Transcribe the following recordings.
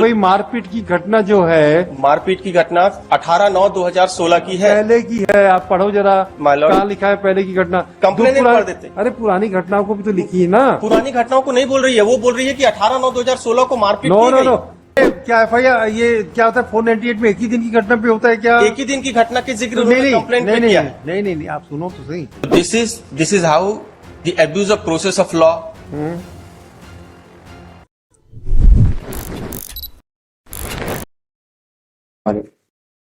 कोई मारपीट की घटना जो है, मारपीट की घटना 18/9/2016 की है। पहले की है, आप पढ़ो जरा My lord, कहाँ लिखा है पहले की घटना। कंप्लेन दो पढ़ देते। अरे पुरानी घटनाओं को भी तो लिखी है ना। पुरानी घटनाओं को नहीं बोल रही है, वो बोल रही है कि 18/9/2016 को मारपीट नो की नो गई। नो, क्या FIR ये क्या होता है 498 में एक ही दिन की घटना पे होता है क्या? एक ही दिन की घटना के जिक्र नहीं उन्होंने नहीं कंप्लेंट नहीं में किया नहीं है। नहीं नहीं नहीं, आप सुनो तो सही। This is how the abuse of process of law.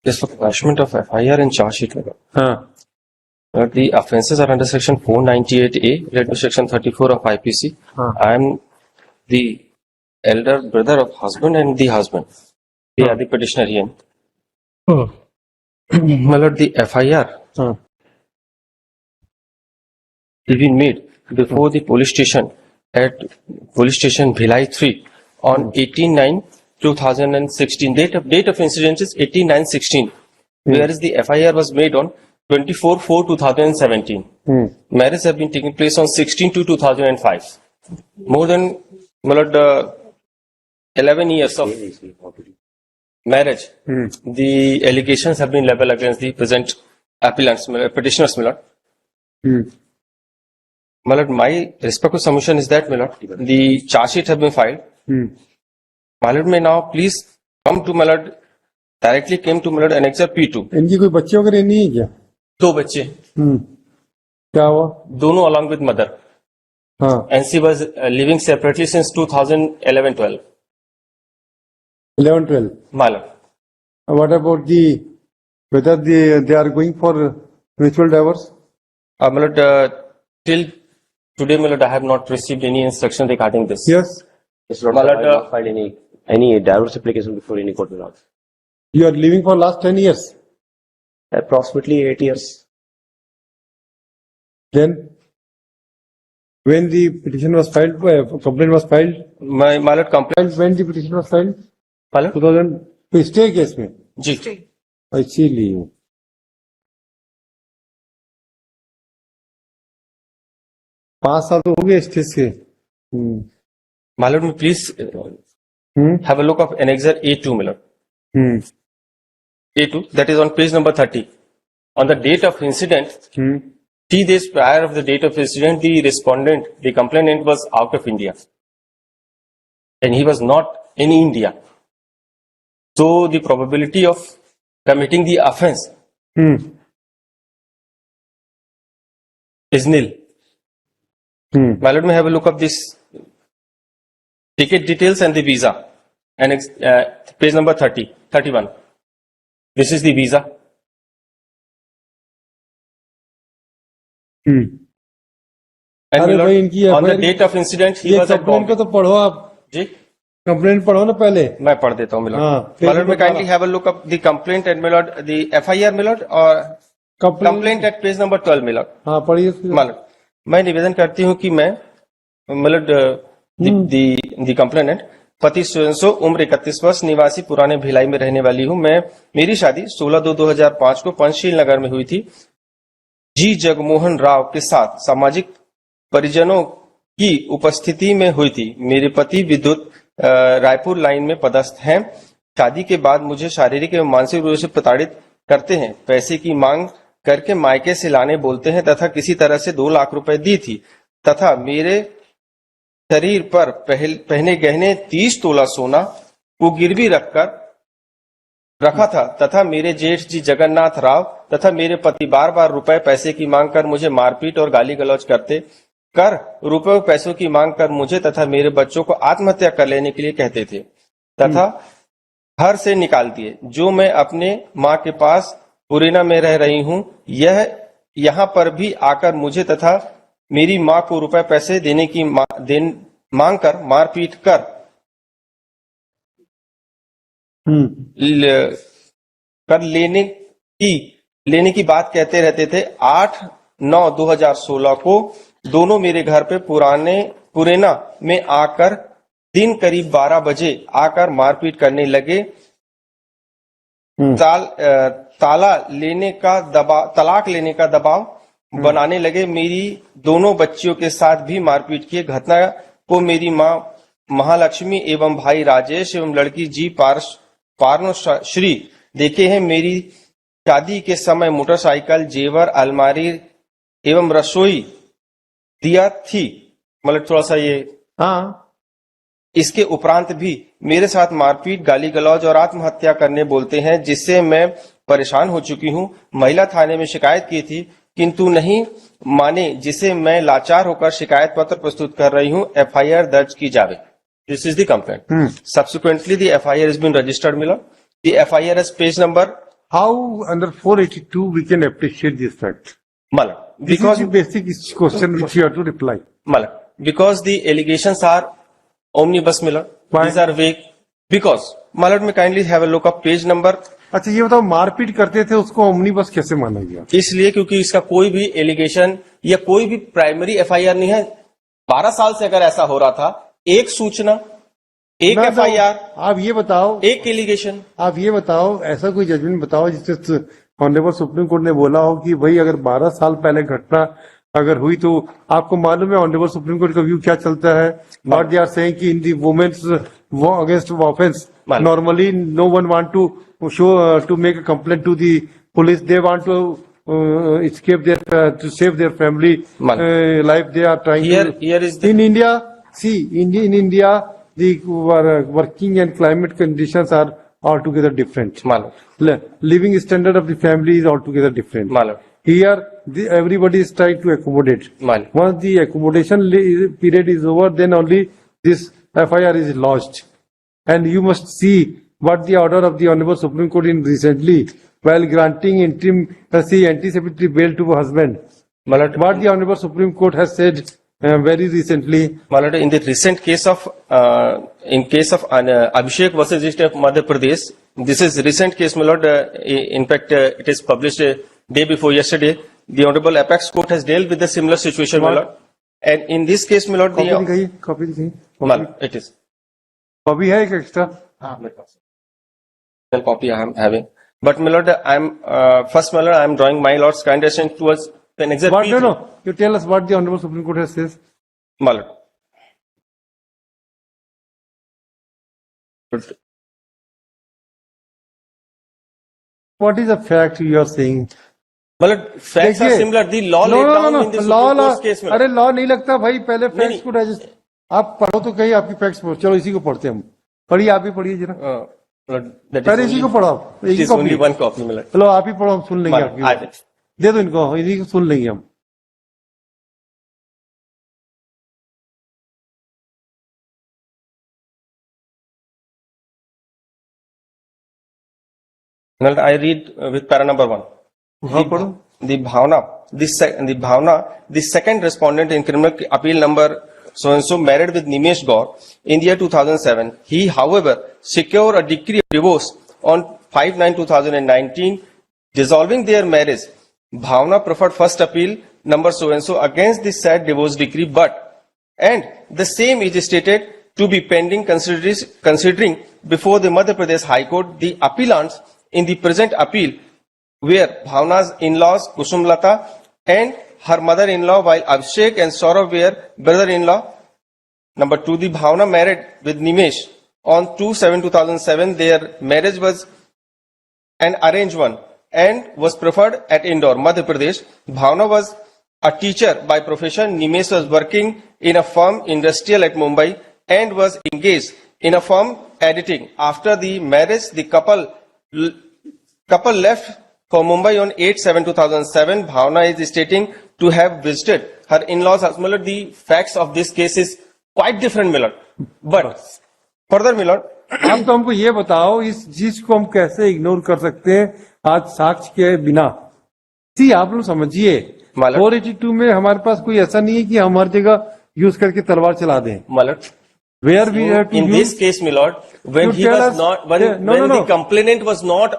This for attachment of FIR and charge sheet. हाँ The offences are under section 498A, related to section 34 of IPC. I am the elder brother of husband and the husband. They are the petitioner here. My lord, the FIR हाँ is been made before the police station at police station Bhilai 3 on 18/9/2016. Date of incident is 18/9/16, whereas the FIR was made on 24/4/2017. Marriage have been taking place on 16/2/2005. More than, my lord, 11 years of marriage. The allegations have been leveled against the present appellants, petitioners, my lord. My lord, my respectful submission is that, my lord, the charge sheet have been filed. My lord, may now please come to, my lord, directly came to, my lord, annexure P2. इनकी कोई बच्चे वगैरह नहीं है क्या? 2 बच्चे, क्या हुआ? दोनों along with mother. हाँ And she was living separately since 2011-12. 11-12. My lord. What about whether they are going for mutual divorce? My lord, till today, my lord, I have not received any instruction regarding this. Yes. Yes, Lord, My I lord, have not filed any divorce application before any court, my lord. You are living for last 10 years. Approximately 8 years. Then, when the petition was filed, complaint was filed, My lord, complaint. when the petition was filed, My lord, 2000 तो stay case में जी. इसीलिए 5 साल तो हो गए इस चीज के। My lord, please have a look of annexure A2, my lord. A2, that is on page number 30. On the date of incident, 3 days prior of the date of incident, the respondent, the complainant was out of India. And he was not in India. So the probability of committing the offense is nil. My lord, may have a look of this ticket details and the visa. And page number 31. This is the visa. And my अरे lord, भाई इनकी on the FIR date of incident, he ये was at complaint को Bombay. तो पढ़ो आप, जी, complaint पढ़ो ना पहले। मैं पढ़ देता हूँ, my lord. हाँ, My lord, page may number kindly have a look up the complaint and, my lord, the FIR, my lord, or complaint at page number 12, my lord. हाँ पढ़िए उसको। My lord, मैं निवेदन करती हूँ कि मैं, my lord, the complainant, पति सो उम्र 31 वर्ष, निवासी पुराने भिलाई में रहने वाली हूँ मैं। मेरी शादी 16/2/2005 को पंचशील नगर में हुई थी। जी जगमोहन राव के साथ सामाजिक परिजनों की उपस्थिति में हुई थी। मेरे पति विद्युत रायपुर लाइन में पदस्थ हैं। शादी के बाद मुझे शारीरिक एवं मानसिक रूप से प्रताड़ित करते हैं। पैसे की मांग करके मायके से लाने बोलते हैं तथा किसी तरह से 2 लाख रुपए दी थी तथा मेरे शरीर पर पहने गहने 30 तोला सोना को गिरवी रखा था तथा मेरे जेठ जी जगन्नाथ राव तथा मेरे पति बार बार रुपए पैसे की मांग कर मुझे मारपीट और गाली गलौज करते कर रुपए पैसों की मांग कर मुझे तथा मेरे बच्चों को आत्महत्या कर लेने के लिए कहते थे तथा घर से निकाल दिए। जो मैं अपने माँ के पास पुरेना में रह रही हूँ, यह यहाँ पर भी आकर मुझे तथा मेरी माँ को रुपए पैसे देने की मांग कर मारपीट कर लेने की बात कहते रहते थे। 8/9/2016 को दोनों मेरे घर पे पुरेना में आकर दिन करीब 12 बजे आकर मारपीट करने लगे। तलाक लेने का दबाव बनाने लगे। मेरी दोनों बच्चियों के साथ भी मारपीट किए। घटना को मेरी माँ महालक्ष्मी एवं भाई राजेश एवं लड़की जी पार्नो श्री देखे हैं। मेरी शादी के समय मोटरसाइकिल, जेवर, अलमारी एवं रसोई दिया थी। मतलब थोड़ा सा ये, हाँ, इसके उपरांत भी मेरे साथ मारपीट, गाली गलौज और आत्महत्या करने बोलते हैं, जिससे मैं परेशान हो चुकी हूँ। महिला थाने में शिकायत की थी किंतु नहीं माने, जिसे मैं लाचार होकर शिकायत पत्र प्रस्तुत कर रही हूँ। एफआईआर दर्ज की जावे। This is the complaint. Subsequently, the FIR has been registered, Miller. The FIR has page number, how under 482 we can appreciate this fact? Miller. This Because, is the basic question which you have to reply. Miller, because the allegations are omnibus, Miller. Why? These are vague. Because, Miller, may kindly have a look of page number. अच्छा ये बताओ, मारपीट करते थे उसको omnibus कैसे माना गया? इसलिए क्योंकि इसका कोई भी एलिगेशन या कोई भी प्राइमरी FIR नहीं है। 12 साल से अगर ऐसा हो रहा था, एक सूचना, एक ना, FIR, आप ये बताओ, एक एलिगेशन। आप ये बताओ, ऐसा कोई जजमेंट बताओ जिससे ऑनरेबल सुप्रीम कोर्ट ने बोला हो कि भाई अगर 12 साल पहले घटना अगर हुई तो आपको मालूम है ऑनरेबल सुप्रीम कोर्ट का व्यू क्या चलता है? व्हाट दे आर सेइंग कि in the women's against offence normally no one want to show to make a complaint to the police, they want to escape their to save their family life. They are trying Here is the, in India. See, in India, the working and climate conditions are altogether different. मालूम, Living standard of the family is altogether different. मालूम, Here, everybody is trying to accommodate. मालूम। Once the accommodation period is over, then only this FIR is lodged. And you must see what the order of the Honorable Supreme Court in recently, while granting interim anticipatory bail to husband. Malad, What the Honorable Supreme Court has said very recently. Malad, in the recent case of Abhishek versus East of Madhya Pradesh, this is recent case, my lord. In fact, it is published day before yesterday. The Honorable Apex Court has dealt with the similar situation, my lord. And in this case, my lord, Copy दिखाइए. Malad, it is. Copy है एक extra. Copy I am having. But my lord, I am first, my lord, I am drawing my lord's kind attention towards an exact. What? No. You tell us what the Honorable Supreme Court has says. My lord. What is the fact you are saying? My lord, facts are देखिए, similar. The law laid down in the Supreme Court's case, my lord. अरे law नहीं लगता भाई, पहले नहीं, facts को digest आप पढ़ो तो कहीं आपकी फैक्ट्स पढ़ो. चलो इसी को पढ़ते हैं हम. पढ़िए, आप ही पढ़िए जरा. Lord, that is पहले इसी को only, पढ़ो आप. it एक ही is only copy. one copy, my lord. चलो आप ही पढ़ो, हम सुन लेंगे My lord, I आपकी. will. दे दो इनको, इन्हीं को सुन लेंगे हम. My lord, I read with para number 1. हाँ पढ़ो. The Bhavna, the second respondent in criminal appeal number so and so, married with Nimesh Gaur in the year 2007. He, however, secured a decree of divorce on 5/9/2019, dissolving their marriage. Bhavna preferred first appeal number so and so against the said divorce decree, and the same is stated to be pending considering before the Madhya Pradesh High Court. The appellants in the present appeal were Bhavna's in-laws Kusumlata and her mother-in-law, while Abhishek and Saurav were brother-in-law. Number 2, the Bhavna married with Nimesh on 2/7/2007. Their marriage was an arranged one and was preferred at Indore, Madhya Pradesh. Bhavna was a teacher by profession. Nimesh was working in a firm industrial at Mumbai and was engaged in a firm editing. After the marriage, the couple left for Mumbai on 8/7/2007. Bhavna is stating to have visited her in-laws. Miller, the facts of this case is quite different, Miller. But further, Miller, आप तो हमको ये बताओ, इस चीज को हम कैसे इग्नोर कर सकते हैं आज साक्ष्य के बिना? सी आप लोग समझिए, 482 में हमारे पास कोई ऐसा नहीं है कि हम हर जगह यूज करके तलवार चला दें. Miller, Where we have to in use, this case, my lord, when You he tell was us- not, when, Yeah, no, when no, the no. complainant was not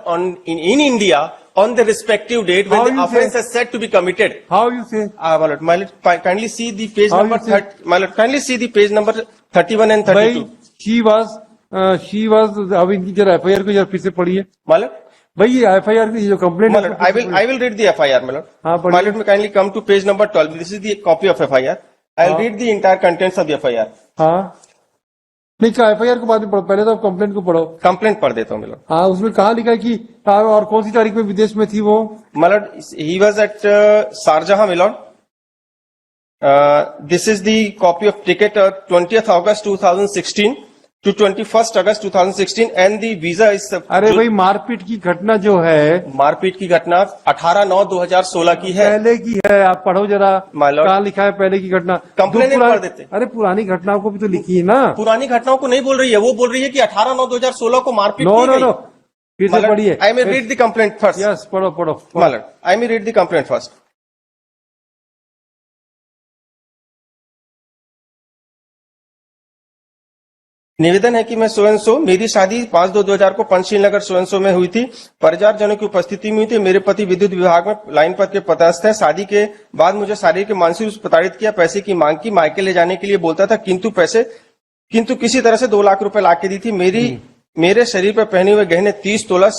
in India on the respective date when How the you offence say? is said to be committed. how you say? My lord, kindly see the page How number you say? 30, my lord, kindly see the page number 31 and 32. भाई she was अब इनकी जरा FIR को जरा फिर से पढ़िए. My lord, भाई ये FIR की जो complaint my lord, I will read the FIR, my lord. हाँ, My पढ़िए. lord, may kindly come to page number 12. This is the copy of FIR. I'll read the entire contents of the FIR. हाँ नहीं क्या FIR को बाद में पढ़ो, पहले तो आप कंप्लेंट को पढ़ो। कंप्लेंट पढ़ देता हूँ मिलोड। हाँ, उसमें कहा लिखा है कि और कौन सी तारीख में विदेश में थी वो? Milord, he was at Sharjah milord. This is the copy of ticket 20th August 2016 to 21st August 2016 and the visa is. अरे भाई, मारपीट की घटना जो है, मारपीट की घटना 18/9/2016 की है। पहले की है, आप पढ़ो जरा। My lord। कहाँ लिखा है पहले की घटना? कंप्लेंट जो पढ़ देते। अरे पुरानी घटनाओं को भी तो लिखी है ना। पुरानी घटनाओं को नहीं बोल रही है, वो बोल रही है कि 18/9/2016 को मारपीट नो की नो गई। नो, फिर से पढ़िए। I may read the complaint first. Yes, पढ़ो पढ़ो। मालूम, I may read the complaint first. निवेदन है कि मैं सो एंड सो, मेरी शादी 5/2/2000 को Panchsheel Nagar so and so में हुई थी। परिवारजनों की उपस्थिति में हुई थी। मेरे पति विद्युत विभाग में लाइन पद के पदस्थ है। शादी के बाद मुझे शारीरिक मानसिक रूप से प्रताड़ित किया, पैसे की मांग की, मायके ले जाने के लिए बोलता था, किंतु किसी तरह से 2 लाख रुपए ला के दी थी। मेरे शरीर पर पहने हुए गहने 30 तोला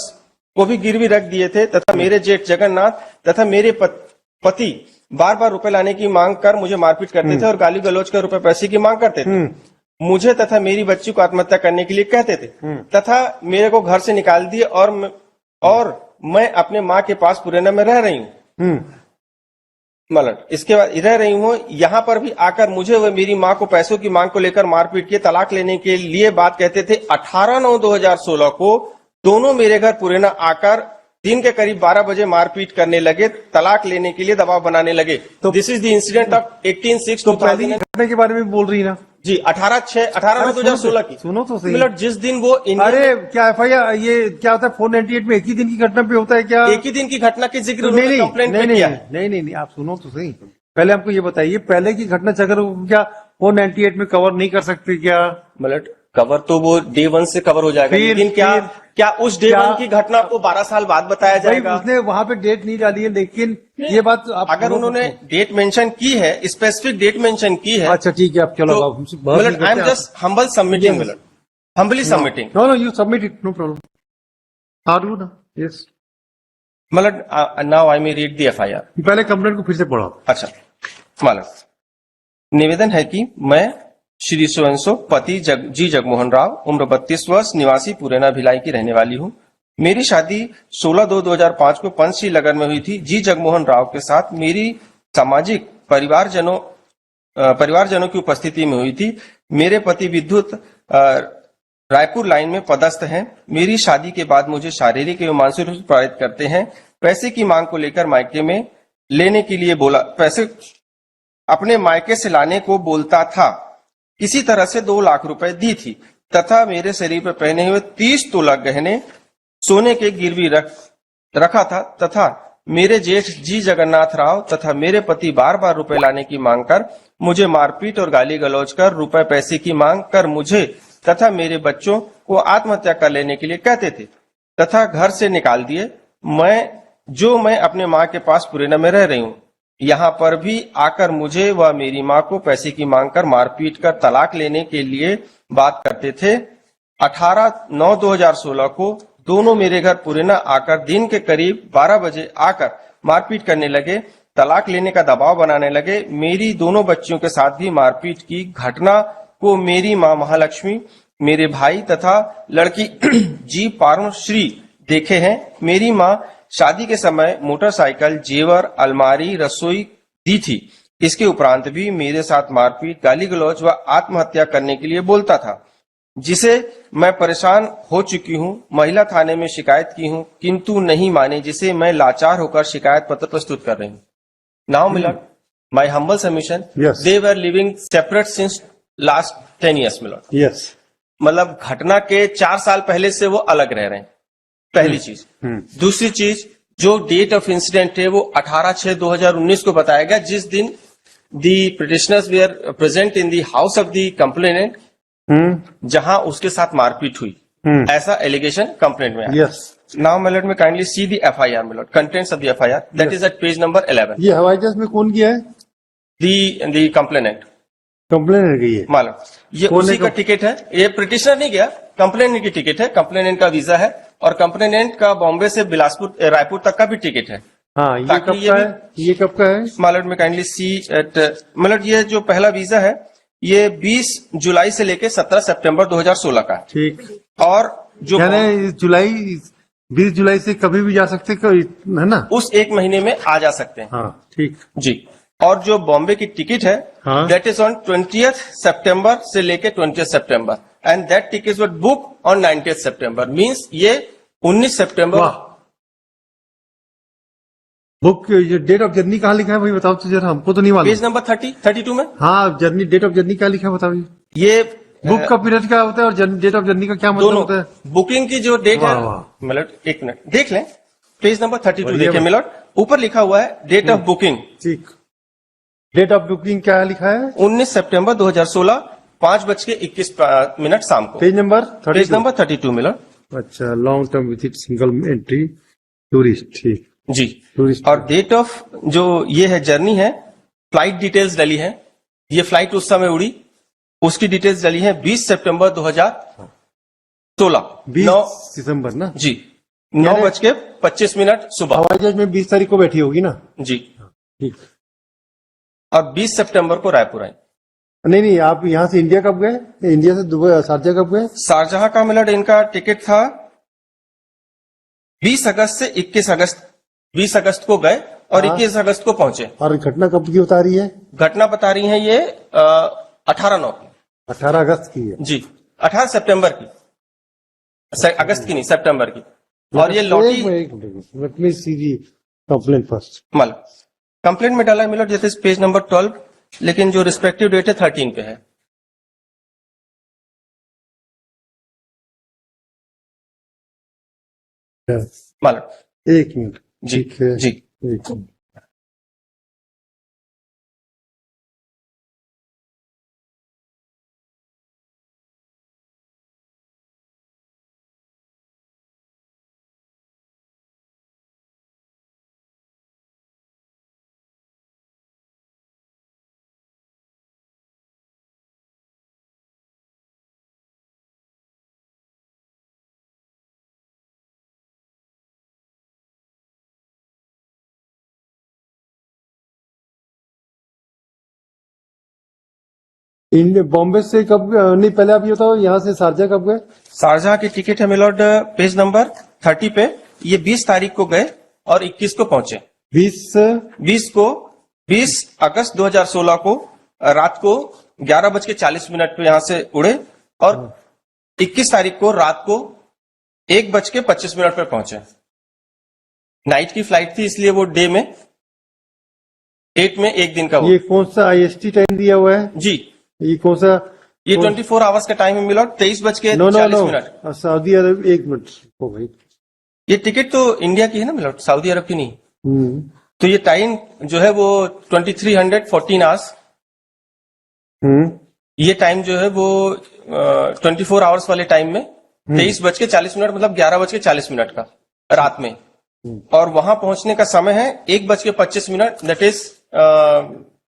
को भी गिरवी रख दिए थे तथा मेरे जेठ जगन्नाथ तथा मेरे पति बार बार रुपए लाने की मांग कर मुझे मारपीट करते थे और गाली गलौज कर रुपए पैसे की मांग करते थे। मुझे तथा मेरी बच्ची को आत्महत्या करने के लिए कहते थे तथा मेरे को घर से निकाल दिए और मैं अपने माँ के पास पुराना में रह रही हूँ। मतलब इसके बाद रह रही हूँ, यहाँ पर भी आकर मुझे व मेरी माँ को पैसों की मांग को लेकर मारपीट किए, तलाक लेने के लिए बात कहते थे। 18/9/2016 को दोनों मेरे घर पुराना आकर दिन के करीब 12 बजे मारपीट करने लगे, तलाक लेने के लिए दबाव बनाने लगे। तो this is the incident of 18/6। तो पहली घटना के बारे में बोल रही ना जी, 18/9/2016 की। सुनो तो सही। मतलब जिस दिन वो अरे क्या एफआईआर, ये क्या होता है 498 में एक ही दिन की घटना पे होता है क्या? एक ही दिन की घटना के जिक्र नहीं उन्होंने नहीं कंप्लेंट नहीं में नहीं किया है। नहीं नहीं नहीं, आप सुनो तो सही। पहले हमको ये बताइए, पहले की घटना अगर क्या 498 में कवर नहीं कर सकते क्या? मतलब कवर तो वो डे 1 से कवर हो जाएगा, लेकिन क्या उस डे 1 की घटना को 12 साल बाद बताया भाई, जाएगा? उसने वहां पे डेट नहीं डाली है, लेकिन ये बात आप अगर उन्होंने डेट मेंशन की है, स्पेसिफिक डेट मेंशन की है, अच्छा ठीक है, आप चलो। मतलब I am just humble submitting, मतलब humbly submitting. No no, you submit it, no problem. Are you ना? यस। मतलब now I may read the FIR. पहले कंप्लेंट को फिर से पढ़ो। अच्छा, मतलब निवेदन है कि मैं श्री सोएंसो पति जी जगमोहन राव, उम्र 32 वर्ष, निवासी पुराना भिलाई की रहने वाली हूँ। मेरी शादी 16/2/2005 को पंचशील नगर में हुई थी। जी जगमोहन राव के साथ मेरी सामाजिक परिवारजनों की उपस्थिति में हुई थी। मेरे पति विद्युत रायपुर लाइन में पदस्थ हैं। मेरी शादी के बाद मुझे शारीरिक एवं मानसिक रूप से प्रताड़ित करते हैं। पैसे की मांग को लेकर मायके में लेने के लिए बोला, पैसे अपने मायके से लाने को बोलता था। किसी तरह से 2 लाख रुपए दी थी तथा मेरे शरीर पर पहने हुए 30 तोला गहने सोने के गिरवी रखा था तथा मेरे जेठ जी जगन्नाथ राव तथा मेरे पति बार बार रुपए लाने की मांग कर मुझे मारपीट और गाली गलौज कर रुपए पैसे की मांग कर मुझे तथा मेरे बच्चों को आत्महत्या कर लेने के लिए कहते थे तथा घर से निकाल दिए। मैं अपने माँ के पास पुराना में रह रही हूँ। यहाँ पर भी आकर मुझे व मेरी माँ को पैसे की मांग कर मारपीट कर तलाक लेने के लिए बात करते थे। 18/9/2016 को दोनों मेरे घर पुराना आकर दिन के करीब 12 बजे आकर मारपीट करने लगे, तलाक लेने का दबाव बनाने लगे। मेरी दोनों बच्चियों के साथ भी मारपीट की घटना को मेरी माँ महालक्ष्मी, मेरे भाई तथा लड़की जी पारुश्री देखे हैं। मेरी माँ शादी के समय मोटरसाइकिल, जेवर, अलमारी, रसोई दी थी। इसके उपरांत भी मेरे साथ मारपीट, गाली गलौज व आत्महत्या करने के लिए बोलता था, जिसे मैं परेशान हो चुकी हूँ। महिला थाने में शिकायत की हूँ किंतु नहीं माने, जिसे मैं लाचार होकर शिकायत पत्र प्रस्तुत कर रही हूँ। Now milord, my humble submission, they were living separate since last 10 years milord. Yes, मतलब घटना के 4 साल पहले से वो अलग रह रहे हैं, पहली चीज। दूसरी चीज, जो डेट ऑफ इंसिडेंट है वो 18/6/2019 को बताया गया, जिस दिन the petitioners were present in the house of the complainant, जहां उसके साथ मारपीट हुई, ऐसा एलिगेशन कंप्लेंट में आया। Yes. Now milord may kindly see the FIR milord, contents of the FIR, that is at page number 11। ये हवाई जहाज में कौन किया है? दी कंप्लेनेंट कंप्लेन गई है। मालूम, ये उसी का टिकट है। ये पिटिशनर नहीं गया, कंप्लेनेंट की टिकट है, कंप्लेनेंट का वीजा है और कंप्लेनेंट का बॉम्बे से बिलासपुर रायपुर तक का भी टिकट है। हाँ, ये कब का है? ये कब का है? मालूम में काइंडली सी एट, मतलब ये जो पहला वीजा है ये 20 जुलाई से लेके 17 सितंबर 2016 का है। ठीक, और जो यानी जुलाई 20 जुलाई से कभी भी जा सकते है ना? उस एक महीने में आ जा सकते हैं। हाँ ठीक। जी। और जो बॉम्बे की टिकट है हाँ। दैट इज ऑन 20th सितंबर से लेके 20th September and that ticket was book on 19th September means ये 19 सितंबर। वाह, बुक डेट ऑफ जर्नी कहाँ लिखा है भाई, बताओ तो जरा, हमको तो नहीं मालूम। पेज नंबर 32 में हाँ, जर्नी, डेट ऑफ जर्नी क्या लिखा है बताओ। ये बुक का पीरियड क्या होता है और डेट ऑफ जर्नी का क्या मतलब दोनों होता है? बुकिंग की जो डेट है, वाह, वाह। मिलट एक मिनट देख लें, पेज नंबर 32 बढ़िया देखिए भाई। मिलट, ऊपर लिखा हुआ है डेट ऑफ बुकिंग ठीक, डेट ऑफ बुकिंग क्या लिखा है? 19 सितंबर 2016 5:21 शाम को। पेज नंबर पेज नंबर 32 मिलट। अच्छा, long term visit single entry tourist, ठीक, जी। टूरिस्ट। और डेट ऑफ जो ये है जर्नी है, फ्लाइट डिटेल्स डली है, ये फ्लाइट उस समय उड़ी, उसकी डिटेल्स डली है 20 सितंबर 2016 20 सितंबर ना? जी 9:25 सुबह। हवाई जहाज में 20 तारीख को बैठी होगी ना? जी। ठीक। और 20 सितंबर को रायपुर आई। नहीं, आप यहाँ से इंडिया कब गए? इंडिया से दुबई, शारजा कब गए? शारजहां का मिलट इनका टिकट था 20 अगस्त से 21 अगस्त, 20 अगस्त को गए और हाँ। 21 अगस्त को पहुंचे। और घटना कब की बता रही है? घटना बता रही है ये 18/9 की। 18 अगस्त की है। जी 18 सितंबर की, अगस्त की नहीं, सितंबर की। और ये लौटी लेट मी सी दी कंप्लेंट फर्स्ट। मल कंप्लेंट में डाला है मिलट जैसे पेज नंबर 12, लेकिन जो रिस्पेक्टिव डेट है 13 पे है। मल एक मिनट। जी ठीक है, जी। एक मिनट। बॉम्बे से कब, नहीं पहले आप ये बताओ, यहाँ से शारजा कब गए? शारजहां की टिकट है मिलॉर्ड पेज नंबर 30 पे, ये 20 तारीख को गए और 21 को पहुंचे। 20 अगस्त 2016 को रात को 11:40 पे यहां से उड़े और 21 तारीख को रात को 1:25 पे पहुंचे। नाइट की फ्लाइट थी इसलिए वो डे में 8 में एक दिन का वो। ये कौन सा IST टाइम दिया हुआ है? जी ये कौन सा? ये 24 आवर्स का टाइम है मिलॉर्ड, 23:40। सऊदी अरब, एक मिनट हो भाई। ये टिकट तो इंडिया की है ना मिलॉर्ड, सऊदी अरब की नहीं। हम्म, तो ये टाइम जो है वो 2314 आवर्स, ये टाइम जो है वो 24 आवर्स वाले टाइम में 23:40 मतलब 11:40 का रात में। और वहां पहुंचने का समय है 1:25, दैट इज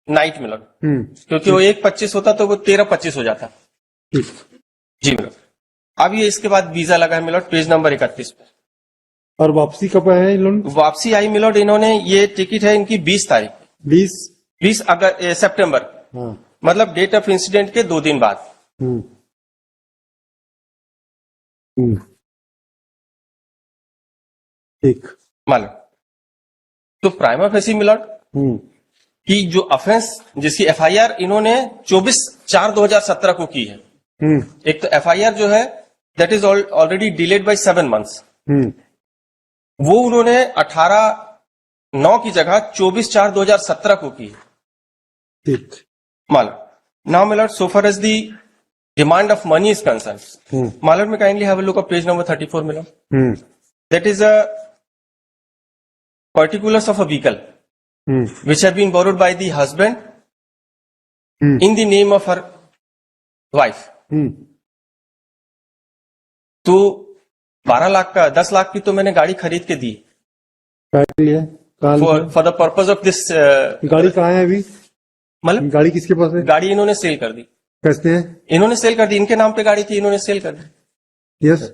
नाइट मिलट, क्योंकि वो 1:25 होता तो वो 13:25 हो जाता। ठीक। जी मिलट। अब ये इसके बाद वीजा लगा है मिलट पेज नंबर 31 पे। और वापसी कब है इन लोग? वापसी आई मिलट, इन्होंने ये टिकट है इनकी 20 तारीख, 20 सितंबर, हाँ। मतलब डेट ऑफ इंसिडेंट के 2 दिन बाद। हम्म, हम्म, ठीक। मालूम तो प्राइमा फेसी मिलट हम्म, कि जो ऑफेंस जिसकी FIR इन्होंने 24/4/2017 को की है। एक तो FIR जो है that is already delayed by 7 months, वो उन्होंने 18/9 की जगह 24/4/2017 को की है। ठीक। मालूम now milord so far as the demand of money is concern, मालूम may kindly have a look of page number 34 milord, that is a particulars of a vehicle which have been borrowed by the husband in the name of her wife. तो 12 लाख का 10 लाख की तो मैंने गाड़ी खरीद के दी for the purpose of this. गाड़ी कहाँ है अभी? मतलब गाड़ी किसके पास है? गाड़ी इन्होंने सेल कर दी। कैसे है? इन्होंने सेल कर दी, इनके नाम पे गाड़ी थी, इन्होंने सेल कर दी। Yes.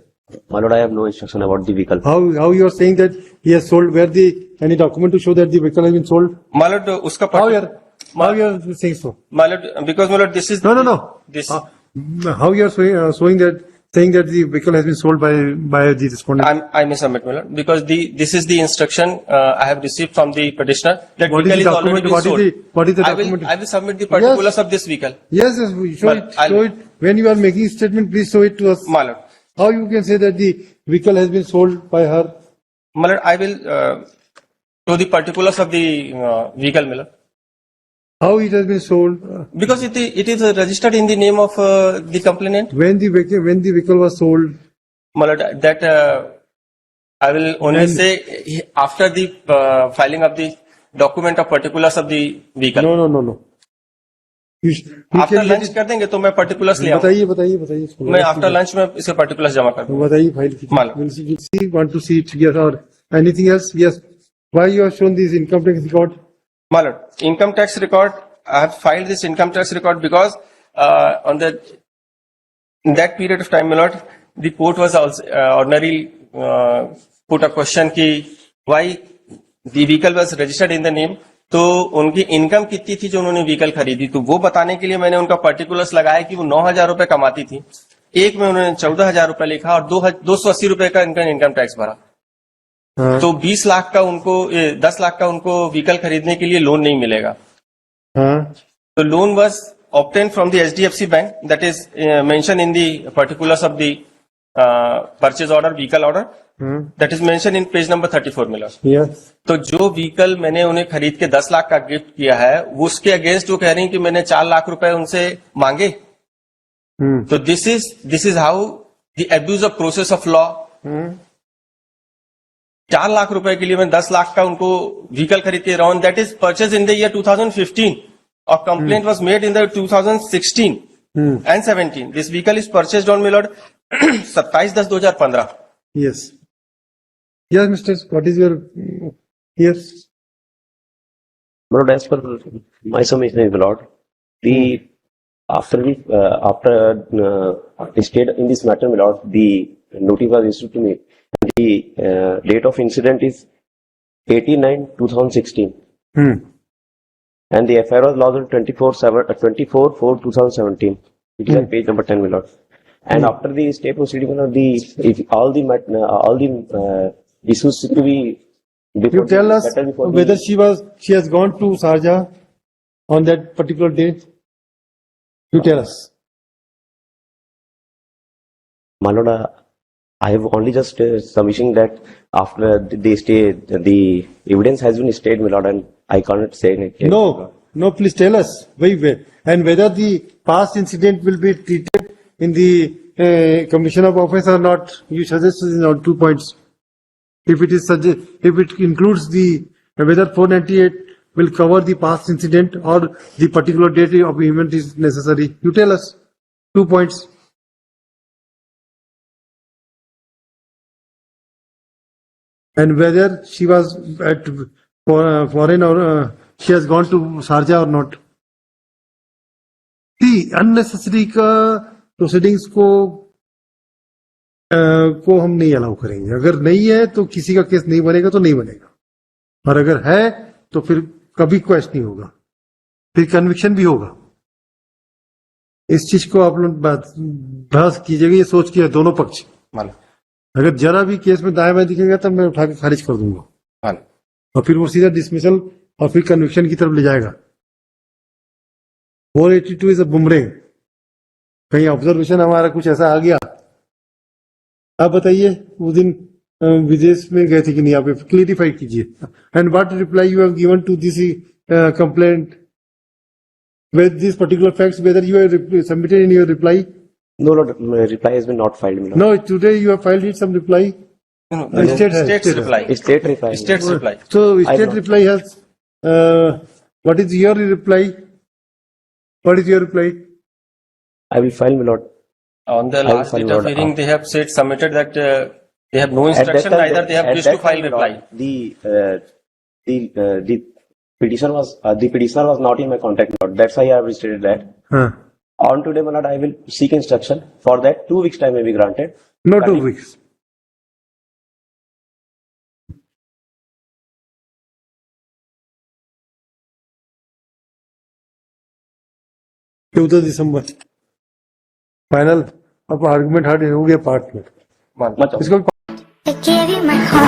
My lord, I have no instruction about the vehicle. How you are saying that he has sold? Where the any document to show that the vehicle has been sold? मतलब उसका How यार? How you are saying so? my lord, because my lord, this is No. This How you are showing that, saying that the vehicle has been sold by the respondent? I may submit, my lord, because this is the instruction I have received from the petitioner that What is vehicle the is already document? been sold. What is the I document? will summit the particulars of this vehicle, Yes, we show But it. I'll- Show it. When you are making statement, please show it to us. my lord. How you can say that the vehicle has been sold by her? My lord, I will show the particulars of the vehicle, my lord. How it has been sold? Because it is registered in the name of the complainant. When the vehicle was sold? My lord, that I will only When- say after the filing of the document of particulars of the vehicle. No. You after can lunch कर देंगे तो मैं particulars ले आऊंगा. बताइए इसको. मैं after lunch में इसके पर्टिकुलर्स जमा कर दूंगा. बताइए फाइल कीजिए. मालूम. We'll see, want to see it. Yes, or anything else? Yes. Why you have shown this income tax record? My lord, income tax record, I have filed this income tax record because on in that period of time, my lord, the court was also ordinarily put a question ki why the vehicle was registered in the name. तो उनकी income कितनी थी जो उन्होंने vehicle खरीदी, तो वो बताने के लिए मैंने उनका पर्टिकुलर्स लगाया कि वो 9,000 रुपए कमाती थी. एक में उन्होंने 14,000 रुपए लिखा और 280 रुपए का इनका इनकम टैक्स भरा. हाँ. तो 20 लाख का उनको 10 लाख का उनको व्हीकल खरीदने के लिए लोन नहीं मिलेगा. हाँ. The loan was obtained from the HDFC Bank, that is mentioned in the particulars of the purchase order, vehicle order, that is mentioned in page number 34 में. Yes. तो जो व्हीकल मैंने उन्हें खरीद के 10 लाख का गिफ्ट किया है, वो उसके अगेंस्ट वो कह रही हैं कि मैंने 4 लाख रुपए उनसे मांगे. तो this is how the abuse of process of law. 4 lakh रुपए के लिए मैं 10 लाख का उनको व्हीकल खरीद के रहा हूं. That is purchase in the year 2015 और complaint was made in the 2016 and 17. This vehicle is purchased on, my lord, 27/10/2015. Yes. Yes, Mr. What is your yes? But as per my submission, my lord, the after state in this matter, my lord, the notice was issued to me. The date of incident is 18/9/2016. And the FIR was lodged on 24/4/2017. It is on page number 10, my lord. And after the state proceeding, all the issues to be before. You tell us settled before whether she has gone to Sharjah on that particular date. You tell us. My lord, I have only just submission that after the stay, the evidence has been stayed, my lord, and I cannot say anything. No, please tell us. And whether the past incident will be treated in the commission of offense or not. You suggest on 2 points. If it includes whether 498 will cover the past incident or the particular date of event is necessary. You tell us 2 points. And whether she was at foreign or she has gone to Sharjah or not. The unnecessary proceedings को हम नहीं allow करेंगे. अगर नहीं है तो किसी का केस नहीं बनेगा तो नहीं बनेगा, और अगर है तो फिर कभी क्वेश्चन नहीं होगा, फिर कन्विक्शन भी होगा. इस चीज को आप लोग बहस कीजिएगा, ये सोच के दोनों पक्ष. अगर जरा भी केस में दाएं बाएं दिखेगा तब मैं उठा के खारिज कर दूंगा, और फिर वो सीधा डिसमिसल और फिर कन्विक्शन की तरफ ले जाएगा. 482 इज अ बुमरेंग. कहीं ऑब्जर्वेशन हमारा कुछ ऐसा आ गया. आप बताइए, उस दिन विदेश में गए थे कि नहीं, आप क्लियरिफाई कीजिए. And what reply you have given to this complaint with these particular facts, whether you have submitted in your reply? No, Lord, my reply has been not filed, my lord. No, today you have filed it some reply. No, state's reply. It's state reply. State's reply. So I state know. reply has. What is your reply? What is your reply? I will file, my lord. On the will last file, date of Lord. hearing, they have said submitted that they have no At that instruction, time, neither they have at wished to that file time, reply. Lord, the petitioner was not in my contact, Lord. That's why I have stated that. On today, my lord, I will seek instruction. For that, 2 weeks time may be granted. No, But 2 if- weeks. 14 December final. अब argument hard हो गया part में मान Much इसको I gave you my heart.